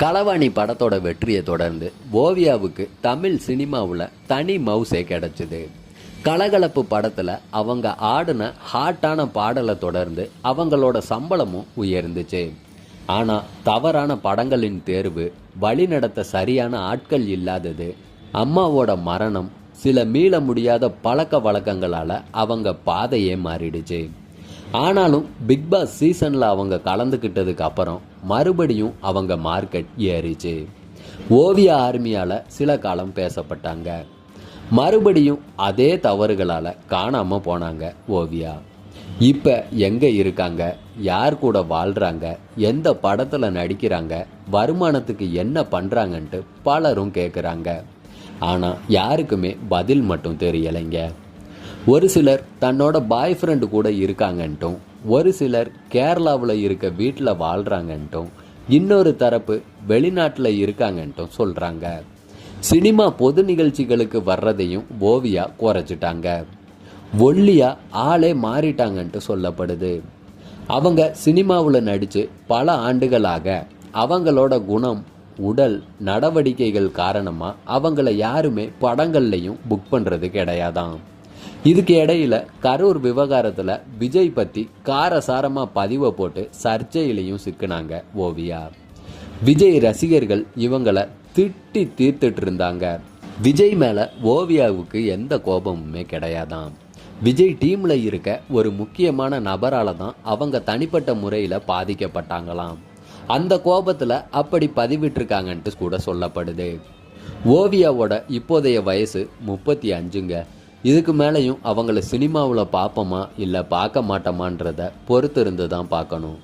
களவாணி படத்தோட வெற்றியை தொடர்ந்து ஓவியாவுக்கு தமிழ் சினிமாவில் தனி மவுசே கிடைச்சிது. கலகலப்பு படத்தில் அவங்க ஆடின ஹாட்டான பாடலை தொடர்ந்து அவங்களோட சம்பளமும் உயர்ந்துச்சு. ஆனால் தவறான படங்களின் தேர்வு, வழிநடத்த சரியான ஆட்கள் இல்லாதது, அம்மாவோட மரணம், சில மீள முடியாத பழக்க வழக்கங்களால் அவங்க பாதையே மாறிடுச்சு. ஆனாலும் பிக் பாஸ் சீசனில் அவங்க கலந்துக்கிட்டதுக்கு அப்புறம் மறுபடியும் அவங்க மார்க்கெட் ஏறிச்சு. ஓவியா ஆர்மியால் சில காலம் பேசப்பட்டாங்க. மறுபடியும் அதே தவறுகளால் காணாமல் போனாங்க ஓவியா. இப்போ எங்கே இருக்காங்க, யார் கூட வாழ்கிறாங்க, எந்த படத்தில் நடிக்கிறாங்க, வருமானத்துக்கு என்ன பண்ணுறாங்கன்ட்டு பலரும் கேட்குறாங்க. ஆனால் யாருக்குமே பதில் மட்டும் தெரியலைங்க. ஒரு சிலர் தன்னோட பாய் ஃப்ரெண்டு கூட இருக்காங்கன்ட்டும், ஒரு சிலர் கேரளாவில் இருக்க வீட்டில் வாழ்கிறாங்கன்ட்டும், இன்னொரு தரப்பு வெளிநாட்டில் இருக்காங்கன்ட்டும் சொல்கிறாங்க. சினிமா பொது நிகழ்ச்சிகளுக்கு வர்றதையும் ஓவியா குறைச்சிட்டாங்க. ஒல்லியா ஆளே மாறிட்டாங்கன்ட்டு சொல்லப்படுது. அவங்க சினிமாவில் நடித்து பல ஆண்டுகளாக அவங்களோட குணம், உடல், நடவடிக்கைகள் காரணமாக அவங்கள யாருமே படங்கள்லையும் புக் பண்ணுறது கிடையாதான். இதுக்கு இடையில கரூர் விவகாரத்தில் விஜய் பற்றி காரசாரமாக பதிவை போட்டு சர்ச்சையிலையும் சிக்கினாங்க ஓவியா. விஜய் ரசிகர்கள் இவங்களை திட்டி தீர்த்துட்டு இருந்தாங்க. விஜய் மேலே ஓவியாவுக்கு எந்த கோபமுமே கிடையாதான். விஜய் டீமில் இருக்க ஒரு முக்கியமான நபரால் தான் அவங்க தனிப்பட்ட முறையில் பாதிக்கப்பட்டாங்களாம். அந்த கோபத்தில் அப்படி பதிவிட்டிருக்காங்கன்ட்டு கூட சொல்லப்படுது. ஓவியாவோட இப்போதைய வயசு 35ங்க. இதுக்கு மேலேயும் அவங்கள சினிமாவில் பார்ப்போமா இல்லை பார்க்க மாட்டோமான்றதை பொறுத்து இருந்து தான் பார்க்கணும்.